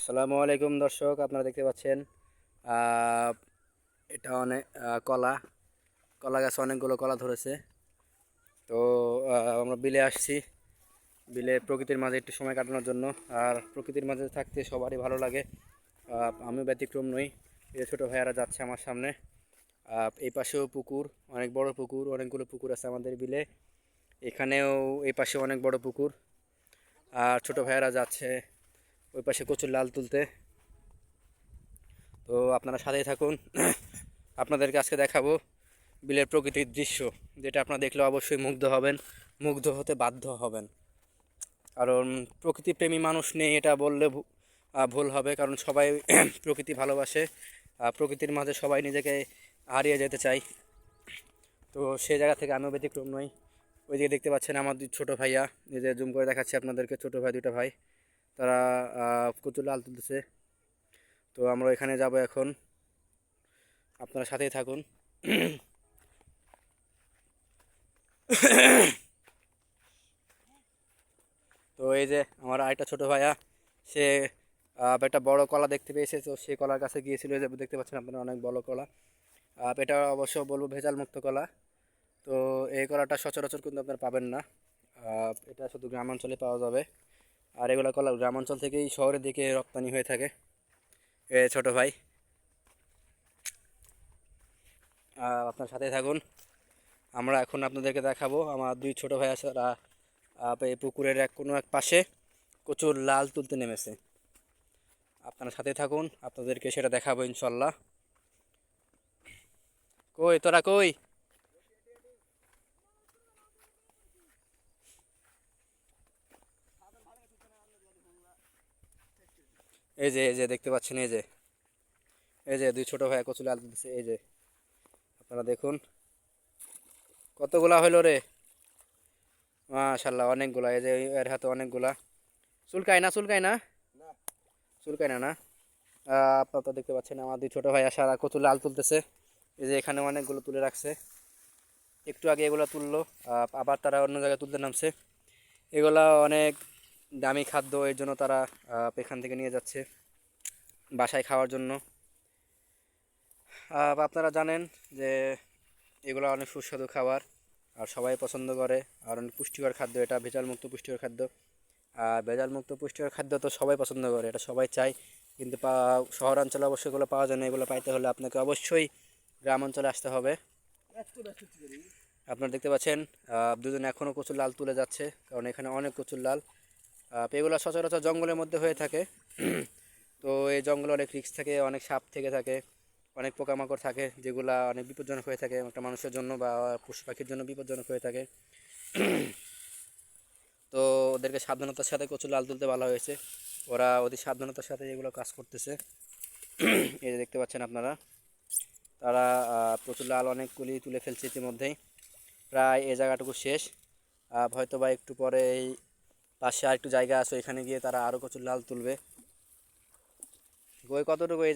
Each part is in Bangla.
আসসালামু আলাইকুম দর্শক, আপনারা দেখতে পাচ্ছেন এটা অনেক কলা কলা গাছে অনেকগুলো কলা ধরেছে। তো আমরা বিলে আসছি, বিলে প্রকৃতির মাঝে একটু সময় কাটানোর জন্য। আর প্রকৃতির মাঝে থাকতে সবারই ভালো লাগে, আমিও ব্যতিক্রম নই। এই ছোটো ভাইয়ারা যাচ্ছে আমার সামনে। এই পাশেও পুকুর, অনেক বড় পুকুর, অনেকগুলো পুকুর আছে আমাদের বিলে। এখানেও এই পাশে অনেক বড় পুকুর। আর ছোটো ভাইয়ারা যাচ্ছে ওই পাশে কচুর লাল তুলতে। তো আপনারা সাথেই থাকুন। আপনাদেরকে আজকে দেখাবো বিলের প্রকৃতির দৃশ্য, যেটা আপনারা দেখলে অবশ্যই মুগ্ধ হবেন, মুগ্ধ হতে বাধ্য হবেন। কারণ প্রকৃতিপ্রেমী মানুষ নেই এটা বললে ভুল হবে, কারণ সবাই প্রকৃতি ভালোবাসে। প্রকৃতির মাঝে সবাই নিজেকে হারিয়ে যেতে চায়। তো সেই জায়গা থেকে আমিও ব্যতিক্রম নই। ওইদিকে দেখতে পাচ্ছেন আমার দুই ছোটো ভাইয়া, এই যে জুম করে দেখাচ্ছি আপনাদেরকে, ছোটো ভাই, দুইটা ভাই, তারা কচুর লাল তুলতেছে। তো আমরা এখানে যাব এখন, আপনারা সাথেই থাকুন। তো এই যে আমার আরেকটা ছোটো ভাইয়া, সে একটা বড় কলা দেখতে পেয়েছে, তো সে কলার কাছে গিয়েছিল। এই যে দেখতে পাচ্ছেন আপনারা, অনেক বড় কলা। এটা অবশ্য বলবো ভেজাল মুক্ত কলা। তো এই কলাটা সচরাচর কিন্তু আপনারা পাবেন না, এটা শুধু গ্রামাঞ্চলে পাওয়া যাবে। আর এগুলো কলা গ্রামাঞ্চল থেকেই শহরের দিকে রপ্তানি হয়ে থাকে। এ ছোটো ভাই, আপনার সাথে থাকুন। আমরা এখন আপনাদেরকে দেখাবো আমার দুই ছোটো ভাই আছে, তারা এই পুকুরের কোনো এক পাশে কচুর লাল তুলতে নেমেছে। আপনারা সাথে থাকুন, আপনাদেরকে সেটা দেখাবো ইনশাল্লাহ। কই তোরা কই? এই যে দেখতে পাচ্ছেন, এই যে দুই ছোট ভাই কচুর লাল তুলতেছে। এই যে আপনারা দেখুন কতগুলা হইলো রে, মাশাল্লাহ অনেকগুলা। এই যে এর হাতে অনেকগুলা। চুলকায় না, চুলকায় না, চুলকায় না না। আপনারা তো দেখতে পাচ্ছেন আমার দুই ছোট ভাই সারা কচুর লাল তুলতেছে। এই যে এখানে অনেকগুলো তুলে রাখছে, একটু আগে এগুলো তুললো, আবার তারা অন্য জায়গায় তুলতে নামছে। এগুলা অনেক দামি খাদ্য, এর জন্য তারা এখান থেকে নিয়ে যাচ্ছে বাসায় খাওয়ার জন্য। আপনারা জানেন যে এগুলো অনেক সুস্বাদু খাবার, আর সবাই পছন্দ করে। আর অনেক পুষ্টিকর খাদ্য, এটা ভেজাল মুক্ত পুষ্টিকর খাদ্য। আর ভেজাল মুক্ত পুষ্টিকর খাদ্য তো সবাই পছন্দ করে, এটা সবাই চায়। কিন্তু শহরাঞ্চলে অবশ্যই এগুলো পাওয়া যায় না। এগুলো পাইতে হলে আপনাকে অবশ্যই গ্রাম অঞ্চলে আসতে হবে। আপনারা দেখতে পাচ্ছেন দুজনে এখনও কচুর লাল তুলে যাচ্ছে, কারণ এখানে অনেক কচুর লাল। এগুলো সচরাচর জঙ্গলের মধ্যে হয়ে থাকে। তো এই জঙ্গলে অনেক রিস্ক থাকে, অনেক সাপ থেকে থাকে, অনেক পোকামাকড় থাকে, যেগুলা অনেক বিপজ্জনক হয়ে থাকে একটা মানুষের জন্য বা পশু পাখির জন্য বিপজ্জনক হয়ে থাকে। তো ওদেরকে সাবধানতার সাথে কচুর লাল তুলতে বলা হয়েছে। ওরা অতি সাবধানতার সাথে এগুলো কাজ করতেছে। এই যে দেখতে পাচ্ছেন আপনারা, তারা প্রচুর লাল অনেকগুলি তুলে ফেলছে ইতিমধ্যেই। প্রায় এই জায়গাটুকু শেষ। হয়তো বা একটু পরে এই পাশে আর একটু জায়গা আছে, এখানে গিয়ে তারা আরও কচুর লাল তুলবে। কই কতটুকু? এই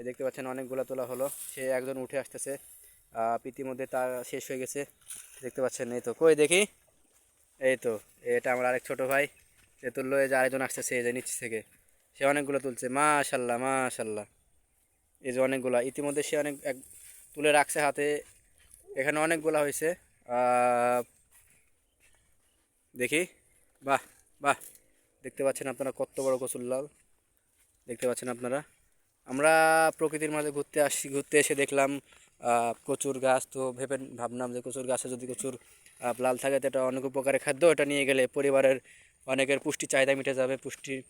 দেখতে পাচ্ছেন অনেকগুলো তোলা হলো, সে একজন উঠে আসতেছে। ইতিমধ্যে তার শেষ হয়ে গেছে, দেখতে পাচ্ছেন। এই তো কই দেখি, এই তো এটা আমার আরেক ছোট ভাই, সে তুললো। এই যে আরেকজন আসতেছে, এই যে নিচ থেকে, সে অনেকগুলো তুলছে। মাশাল্লাহ মাশাল্লাহ, এই যে অনেকগুলা ইতিমধ্যে সে অনেক তুলে রাখছে হাতে। এখানে অনেকগুলা হয়েছে, দেখি। বাহ বাহ, দেখতে পাচ্ছেন আপনারা কত বড় কচুর লাল, দেখতে পাচ্ছেন আপনারা। আমরা প্রকৃতির মাঝে ঘুরতে এসে দেখলাম কচুর গাছ। তো ভাবলাম যে কচুর গাছে যদি কচুর লাল থাকে, তো এটা অনেক উপকারের খাদ্য। এটা নিয়ে গেলে পরিবারের অনেকের পুষ্টি চাহিদা মিটে যাবে, পুষ্টির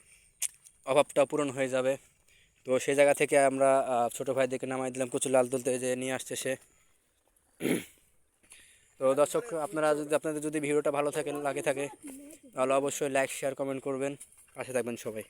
অভাবটা পূরণ হয়ে যাবে। তো সেই জায়গা থেকে আমরা ছোটো ভাইদেরকে নামাই দিলাম কচুর লাল তুলতে, যে নিয়ে আসছে সে। তো দর্শক, আপনাদের যদি ভিডিওটা ভালো লাগে থাকে, তাহলে অবশ্যই লাইক শেয়ার কমেন্ট করবেন, পাশে থাকবেন সবাই।